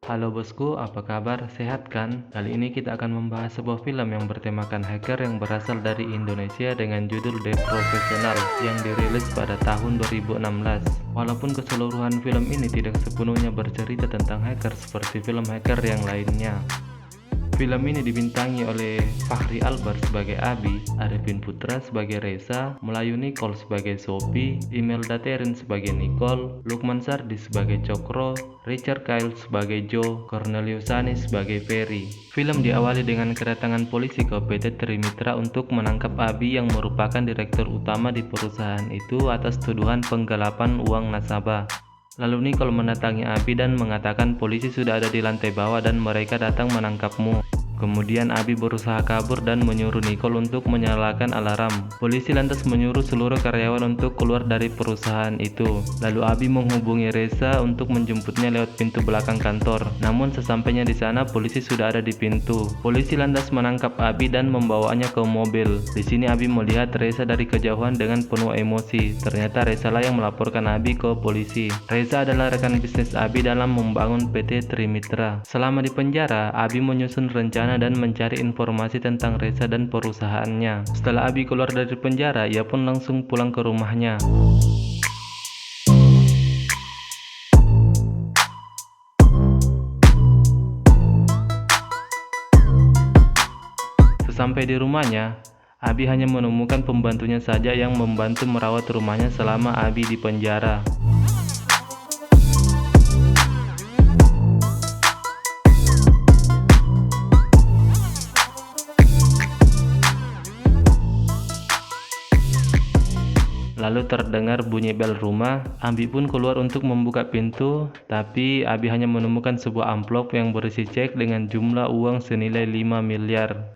Halo bosku, apa kabar? Sehat kan? Kali ini kita akan membahas sebuah film yang bertemakan hacker yang berasal dari Indonesia dengan judul The Professional yang dirilis pada tahun 2016. Walaupun keseluruhan film ini tidak sepenuhnya bercerita tentang hacker seperti film hacker yang lainnya. Film ini dibintangi oleh Fachri Albar sebagai Abi, Arifin Putra sebagai Reza, Melayu Nicole sebagai Sophie, Imelda Terin sebagai Nicole, Lukman Sardi sebagai Cokro, Richard Kyle sebagai Joe, Cornelius Sani sebagai Ferry. Film diawali dengan kedatangan polisi ke PT Trimitra untuk menangkap Abi yang merupakan direktur utama di perusahaan itu atas tuduhan penggelapan uang nasabah. Lalu Nicole mendatangi Abi dan mengatakan polisi sudah ada di lantai bawah dan mereka datang menangkapmu. Kemudian Abi berusaha kabur dan menyuruh Nicole untuk menyalakan alarm. Polisi lantas menyuruh seluruh karyawan untuk keluar dari perusahaan itu. Lalu Abi menghubungi Reza untuk menjemputnya lewat pintu belakang kantor. Namun sesampainya di sana polisi sudah ada di pintu. Polisi lantas menangkap Abi dan membawanya ke mobil. Di sini Abi melihat Reza dari kejauhan dengan penuh emosi. Ternyata Reza lah yang melaporkan Abi ke polisi. Reza adalah rekan bisnis Abi dalam membangun PT Trimitra. Selama di penjara, Abi menyusun rencana dan mencari informasi tentang Reza dan perusahaannya. Setelah Abi keluar dari penjara, ia pun langsung pulang ke rumahnya. Sesampai di rumahnya, Abi hanya menemukan pembantunya saja yang membantu merawat rumahnya selama Abi di penjara. Lalu terdengar bunyi bel rumah. Abi pun keluar untuk membuka pintu, tapi Abi hanya menemukan sebuah amplop yang berisi cek dengan jumlah uang senilai 5 miliar.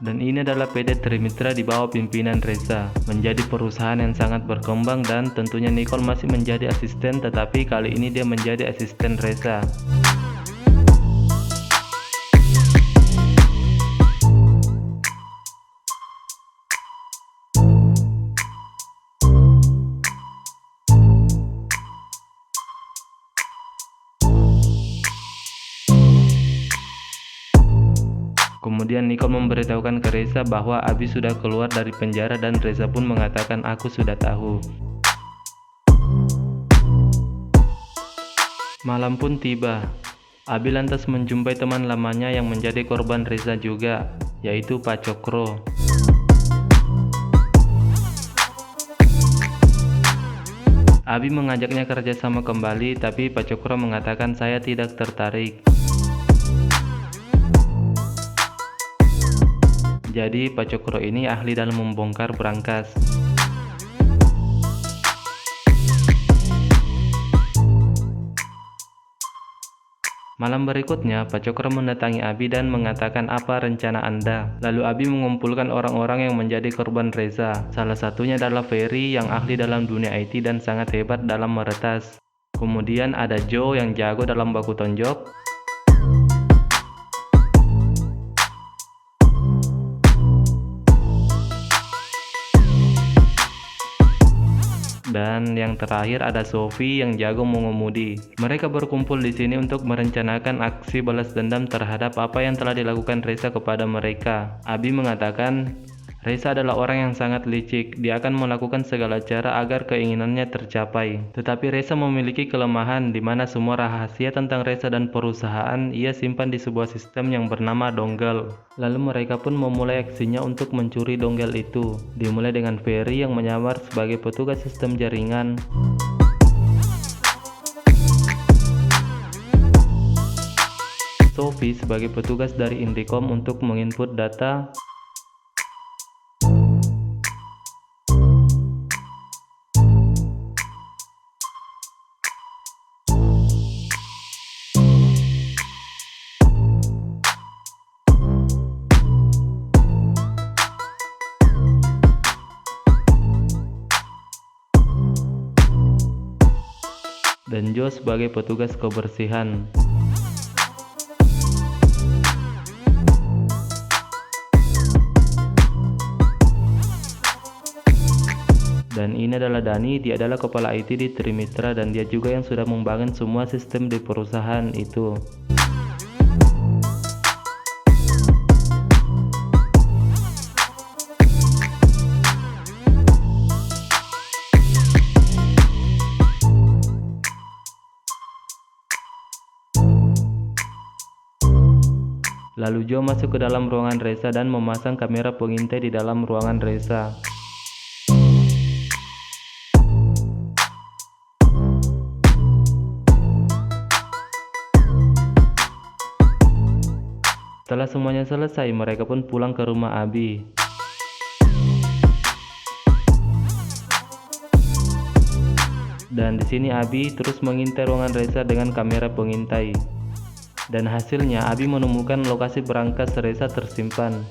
Dan ini adalah PT Trimitra di bawah pimpinan Reza, menjadi perusahaan yang sangat berkembang dan tentunya Nicole masih menjadi asisten, tetapi kali ini dia menjadi asisten Reza. Kemudian Nicole memberitahukan ke Reza bahwa Abi sudah keluar dari penjara dan Reza pun mengatakan aku sudah tahu. Malam pun tiba. Abi lantas menjumpai teman lamanya yang menjadi korban Reza juga, yaitu Pak Cokro. Abi mengajaknya kerjasama kembali, tapi Pak Cokro mengatakan saya tidak tertarik. Jadi Pak Cokro ini ahli dalam membongkar berangkas. Malam berikutnya, Pak Cokro mendatangi Abi dan mengatakan apa rencana Anda. Lalu Abi mengumpulkan orang-orang yang menjadi korban Reza. Salah satunya adalah Ferry yang ahli dalam dunia IT dan sangat hebat dalam meretas. Kemudian ada Joe yang jago dalam baku tonjok. Dan yang terakhir ada Sophie yang jago mengemudi. Mereka berkumpul di sini untuk merencanakan aksi balas dendam terhadap apa yang telah dilakukan Reza kepada mereka. Abi mengatakan Reza adalah orang yang sangat licik. Dia akan melakukan segala cara agar keinginannya tercapai. Tetapi Reza memiliki kelemahan di mana semua rahasia tentang Reza dan perusahaan ia simpan di sebuah sistem yang bernama donggel. Lalu mereka pun memulai aksinya untuk mencuri donggel itu. Dimulai dengan Ferry yang menyamar sebagai petugas sistem jaringan. Sophie sebagai petugas dari Indicom untuk menginput data. Dan Joe sebagai petugas kebersihan. Dan ini adalah Dani, dia adalah kepala IT di Trimitra dan dia juga yang sudah membangun semua sistem di perusahaan itu. Lalu Joe masuk ke dalam ruangan Reza dan memasang kamera pengintai di dalam ruangan Reza. Setelah semuanya selesai, mereka pun pulang ke rumah Abi. Dan di sini Abi terus mengintai ruangan Reza dengan kamera pengintai. Dan hasilnya Abi menemukan lokasi berangkas Reza tersimpan.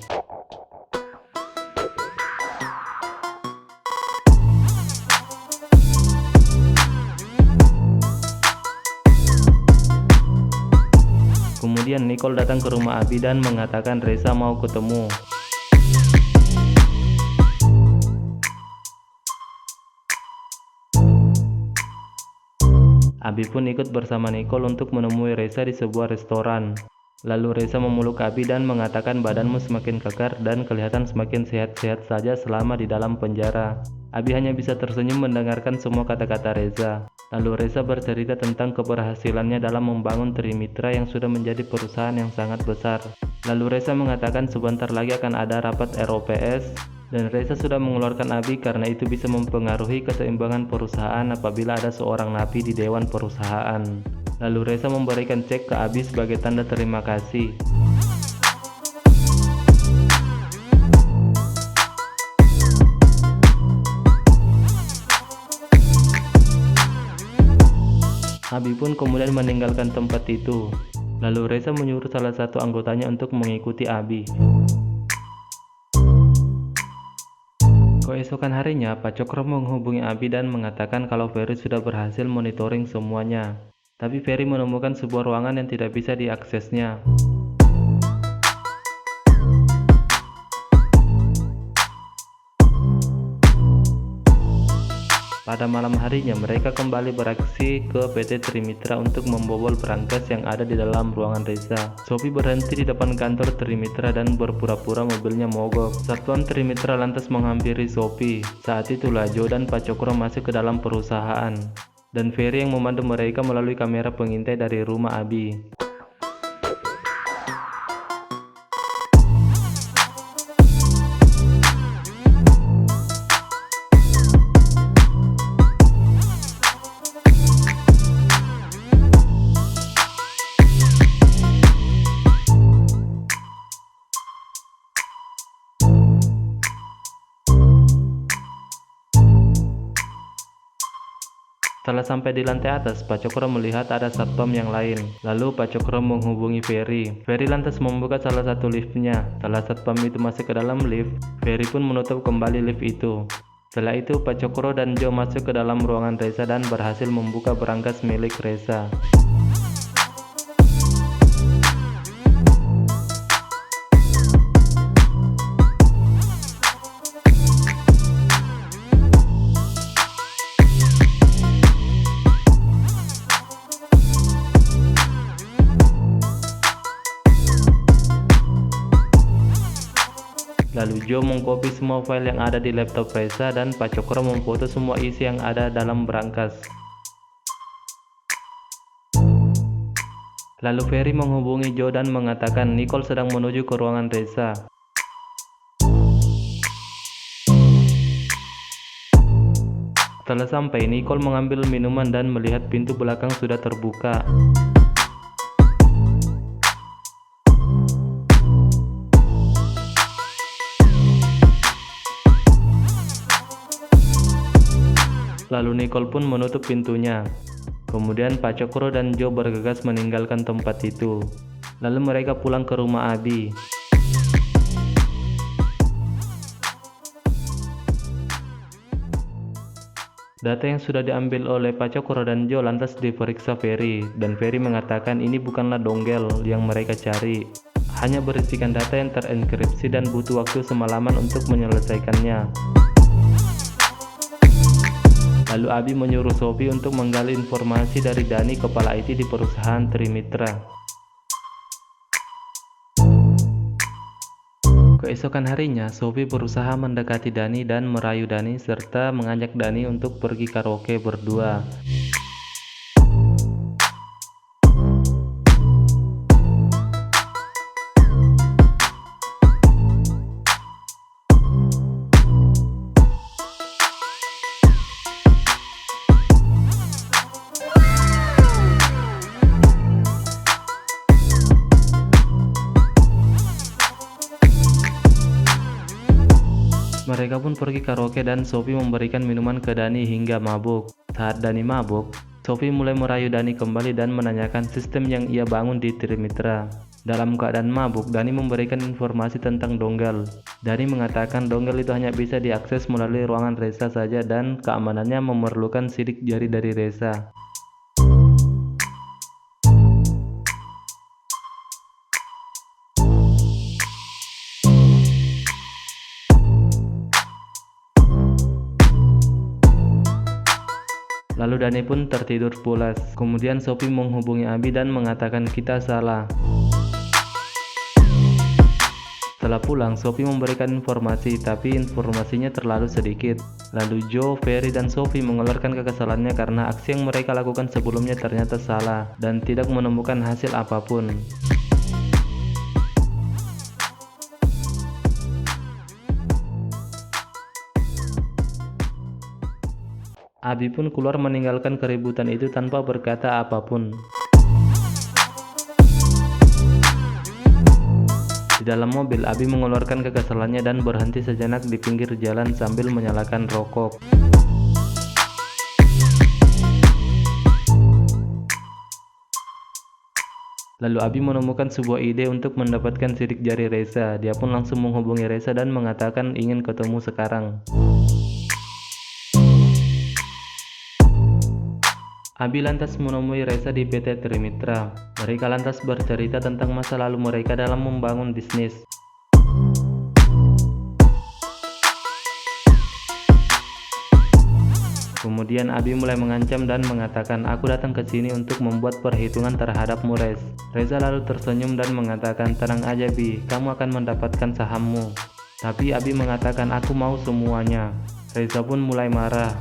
Kemudian Nicole datang ke rumah Abi dan mengatakan Reza mau ketemu. Abi pun ikut bersama Nicole untuk menemui Reza di sebuah restoran. Lalu Reza memeluk Abi dan mengatakan badanmu semakin kekar dan kelihatan semakin sehat-sehat saja selama di dalam penjara. Abi hanya bisa tersenyum mendengarkan semua kata-kata Reza. Lalu Reza bercerita tentang keberhasilannya dalam membangun Trimitra yang sudah menjadi perusahaan yang sangat besar. Lalu Reza mengatakan sebentar lagi akan ada rapat ROPS. Dan Reza sudah mengeluarkan Abi karena itu bisa mempengaruhi keseimbangan perusahaan apabila ada seorang napi di dewan perusahaan. Lalu Reza memberikan cek ke Abi sebagai tanda terima kasih. Abi pun kemudian meninggalkan tempat itu. Lalu Reza menyuruh salah satu anggotanya untuk mengikuti Abi. Keesokan harinya, Pak Cokro menghubungi Abi dan mengatakan kalau Ferry sudah berhasil monitoring semuanya. Tapi Ferry menemukan sebuah ruangan yang tidak bisa diaksesnya. Pada malam harinya, mereka kembali beraksi ke PT Trimitra untuk membobol berangkas yang ada di dalam ruangan Reza. Sophie berhenti di depan kantor Trimitra dan berpura-pura mobilnya mogok. Satuan Trimitra lantas menghampiri Sophie. Saat itulah Joe dan Pak Cokro masuk ke dalam perusahaan. Dan Ferry yang memandu mereka melalui kamera pengintai dari rumah Abi. Setelah sampai di lantai atas, Pak Cokro melihat ada satpam yang lain. Lalu Pak Cokro menghubungi Ferry. Ferry lantas membuka salah satu liftnya. Setelah satpam itu masuk ke dalam lift, Ferry pun menutup kembali lift itu. Setelah itu, Pak Cokro dan Joe masuk ke dalam ruangan Reza dan berhasil membuka berangkas milik Reza. Lalu Joe mengcopy semua file yang ada di laptop Reza dan Pak Cokro memfoto semua isi yang ada dalam berangkas. Lalu Ferry menghubungi Joe dan mengatakan Nicole sedang menuju ke ruangan Reza. Setelah sampai, Nicole mengambil minuman dan melihat pintu belakang sudah terbuka. Lalu Nicole pun menutup pintunya. Kemudian Pak Cokro dan Joe bergegas meninggalkan tempat itu. Lalu mereka pulang ke rumah Abi. Data yang sudah diambil oleh Pak Cokro dan Joe lantas diperiksa Ferry. Dan Ferry mengatakan ini bukanlah donggel yang mereka cari. Hanya berisikan data yang terenkripsi dan butuh waktu semalaman untuk menyelesaikannya. Lalu Abi menyuruh Sophie untuk menggali informasi dari Dani, kepala IT di perusahaan Trimitra. Keesokan harinya, Sophie berusaha mendekati Dani dan merayu Dani serta mengajak Dani untuk pergi karaoke berdua. Mereka pun pergi karaoke dan Sophie memberikan minuman ke Dani hingga mabuk. Saat Dani mabuk, Sophie mulai merayu Dani kembali dan menanyakan sistem yang ia bangun di Trimitra. Dalam keadaan mabuk, Dani memberikan informasi tentang donggel. Dani mengatakan donggel itu hanya bisa diakses melalui ruangan Reza saja dan keamanannya memerlukan sidik jari dari Reza. Lalu Dani pun tertidur pulas. Kemudian Sophie menghubungi Abi dan mengatakan kita salah. Setelah pulang, Sophie memberikan informasi, tapi informasinya terlalu sedikit. Lalu Joe, Ferry, dan Sophie mengeluarkan kekesalannya karena aksi yang mereka lakukan sebelumnya ternyata salah dan tidak menemukan hasil apapun. Abi pun keluar meninggalkan keributan itu tanpa berkata apapun. Di dalam mobil, Abi mengeluarkan kekesalannya dan berhenti sejenak di pinggir jalan sambil menyalakan rokok. Lalu Abi menemukan sebuah ide untuk mendapatkan sidik jari Reza. Dia pun langsung menghubungi Reza dan mengatakan ingin ketemu sekarang. Abi lantas menemui Reza di PT Trimitra. Mereka lantas bercerita tentang masa lalu mereka dalam membangun bisnis. Kemudian Abi mulai mengancam dan mengatakan, aku datang ke sini untuk membuat perhitungan terhadapmu, Rez. Reza lalu tersenyum dan mengatakan, tenang aja Bi, kamu akan mendapatkan sahammu. Tapi Abi mengatakan, aku mau semuanya. Reza pun mulai marah.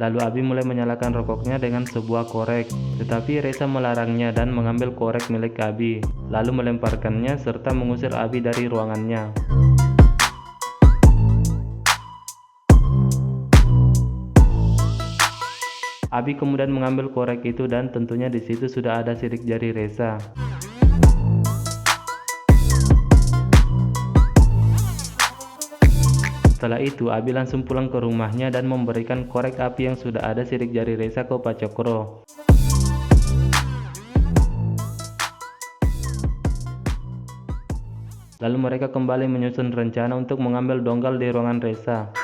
Lalu Abi mulai menyalakan rokoknya dengan sebuah korek, tetapi Reza melarangnya dan mengambil korek milik Abi, lalu melemparkannya serta mengusir Abi dari ruangannya. Abi kemudian mengambil korek itu dan tentunya di situ sudah ada sidik jari Reza. Setelah itu, Abi langsung pulang ke rumahnya dan memberikan korek api yang sudah ada sidik jari Reza ke Pak Cokro. Lalu mereka kembali menyusun rencana untuk mengambil donggal di ruangan Reza.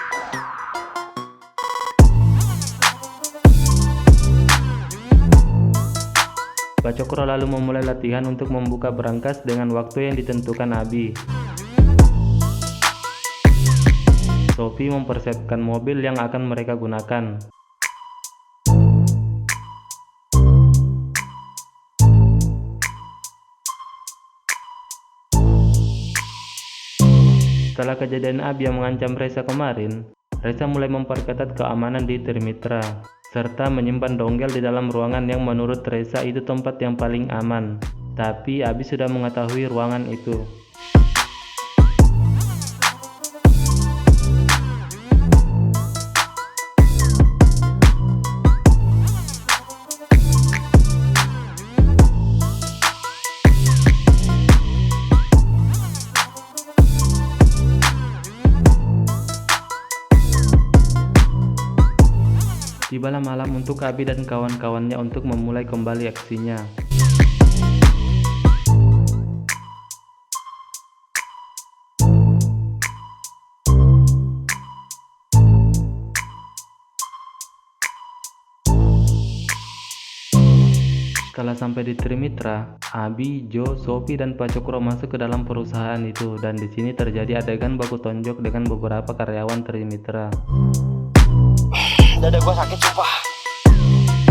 Pak Cokro lalu memulai latihan untuk membuka berangkas dengan waktu yang ditentukan Abi. Sophie mempersiapkan mobil yang akan mereka gunakan. Setelah kejadian Abi yang mengancam Reza kemarin, Reza mulai memperketat keamanan di Trimitra, serta menyimpan donggel di dalam ruangan yang menurut Reza itu tempat yang paling aman. Tapi Abi sudah mengetahui ruangan itu. Tibalah malam untuk Abi dan kawan-kawannya untuk memulai kembali aksinya. Setelah sampai di Trimitra, Abi, Joe, Sophie, dan Pak Cokro masuk ke dalam perusahaan itu, dan di sini terjadi adegan baku tonjok dengan beberapa karyawan Trimitra. Dada gua sakit sumpah.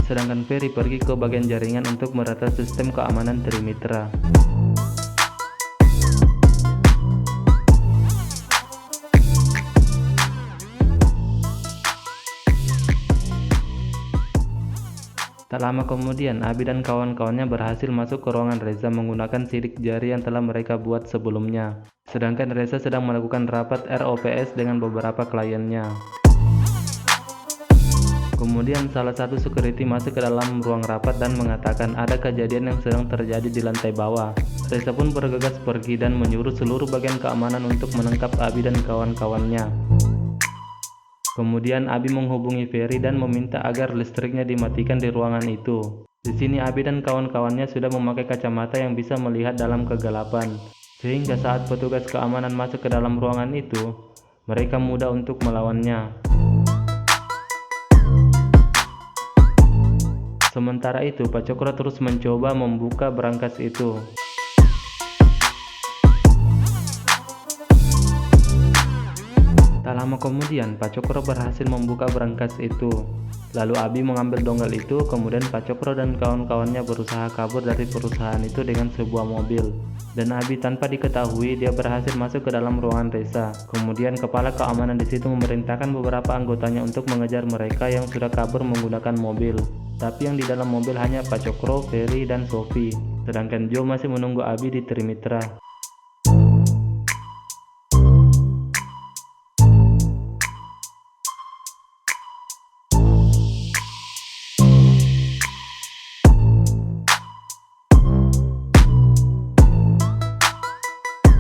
Sedangkan Ferry pergi ke bagian jaringan untuk merata sistem keamanan Trimitra. Tak lama kemudian, Abi dan kawan-kawannya berhasil masuk ke ruangan Reza menggunakan sidik jari yang telah mereka buat sebelumnya. Sedangkan Reza sedang melakukan rapat ROPS dengan beberapa kliennya. Kemudian salah satu security masuk ke dalam ruang rapat dan mengatakan ada kejadian yang sedang terjadi di lantai bawah. Reza pun bergegas pergi dan menyuruh seluruh bagian keamanan untuk menangkap Abi dan kawan-kawannya. Kemudian Abi menghubungi Ferry dan meminta agar listriknya dimatikan di ruangan itu. Di sini Abi dan kawan-kawannya sudah memakai kacamata yang bisa melihat dalam kegelapan, sehingga saat petugas keamanan masuk ke dalam ruangan itu, mereka mudah untuk melawannya. Sementara itu, Pak Cokro terus mencoba membuka brankas itu. Tak lama kemudian, Pak Cokro berhasil membuka brankas itu. Lalu Abi mengambil donggel itu, kemudian Pak Cokro dan kawan-kawannya berusaha kabur dari perusahaan itu dengan sebuah mobil. Dan Abi tanpa diketahui, dia berhasil masuk ke dalam ruangan Reza. Kemudian kepala keamanan di situ memerintahkan beberapa anggotanya untuk mengejar mereka yang sudah kabur menggunakan mobil. Tapi yang di dalam mobil hanya Pak Cokro, Ferry, dan Sophie. Sedangkan Joe masih menunggu Abi di Trimitra.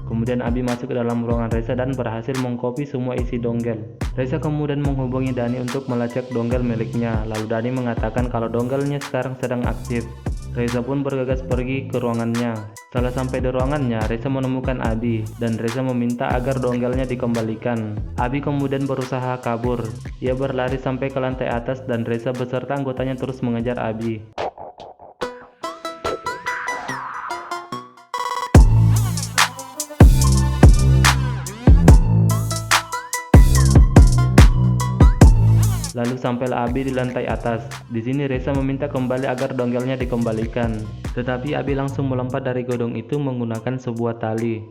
Kemudian Abi masuk ke dalam ruangan Reza dan berhasil mengcopy semua isi donggel. Reza kemudian menghubungi Dani untuk melacak donggel miliknya. Lalu Dani mengatakan kalau donggelnya sekarang sedang aktif. Reza pun bergegas pergi ke ruangannya. Setelah sampai di ruangannya, Reza menemukan Abi dan Reza meminta agar donggelnya dikembalikan. Abi kemudian berusaha kabur. Ia berlari sampai ke lantai atas dan Reza beserta anggotanya terus mengejar Abi. Lalu sampailah Abi di lantai atas. Di sini Reza meminta kembali agar donggelnya dikembalikan. Tetapi Abi langsung melompat dari gedung itu menggunakan sebuah tali.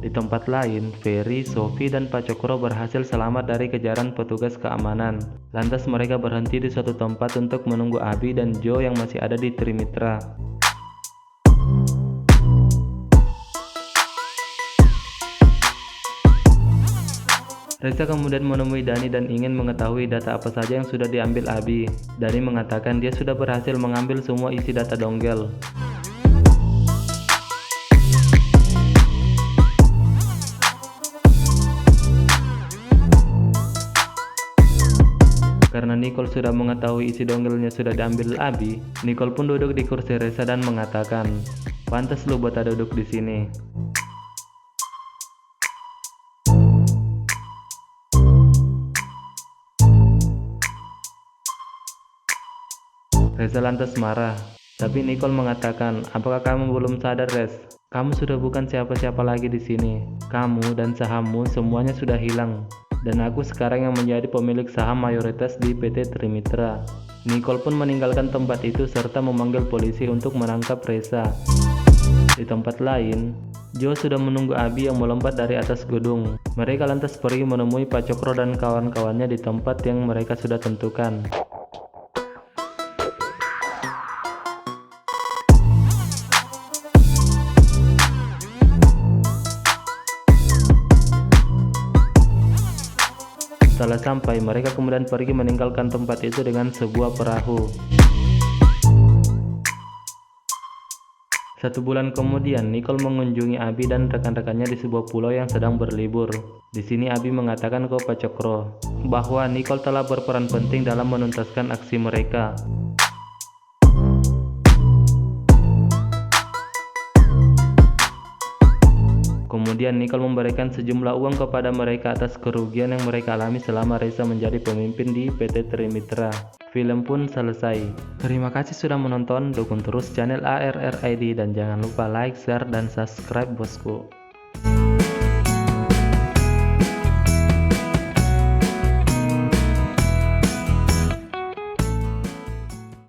Di tempat lain, Ferry, Sophie, dan Pak Cokro berhasil selamat dari kejaran petugas keamanan. Lantas mereka berhenti di suatu tempat untuk menunggu Abi dan Joe yang masih ada di Trimitra. Reza kemudian menemui Dani dan ingin mengetahui data apa saja yang sudah diambil Abi. Dani mengatakan dia sudah berhasil mengambil semua isi data donggel. Karena Nicole sudah mengetahui isi donggelnya sudah diambil Abi, Nicole pun duduk di kursi Reza dan mengatakan, "Pantas lu buat ada duduk di sini." Reza lantas marah, tapi Nicole mengatakan, "Apakah kamu belum sadar, Rez? Kamu sudah bukan siapa-siapa lagi di sini. Kamu dan sahammu semuanya sudah hilang. Dan aku sekarang yang menjadi pemilik saham mayoritas di PT Trimitra." Nicole pun meninggalkan tempat itu serta memanggil polisi untuk menangkap Reza. Di tempat lain, Joe sudah menunggu Abi yang melompat dari atas gedung. Mereka lantas pergi menemui Pak Cokro dan kawan-kawannya di tempat yang mereka sudah tentukan. Setelah sampai, mereka kemudian pergi meninggalkan tempat itu dengan sebuah perahu. 1 bulan kemudian, Nicole mengunjungi Abi dan rekan-rekannya di sebuah pulau yang sedang berlibur. Di sini Abi mengatakan ke Pak Cokro bahwa Nicole telah berperan penting dalam menuntaskan aksi mereka. Kemudian Nicole memberikan sejumlah uang kepada mereka atas kerugian yang mereka alami selama Reza menjadi pemimpin di PT Trimitra. Film pun selesai. Terima kasih sudah menonton, dukung terus channel ARR ID dan jangan lupa like, share, dan subscribe bosku.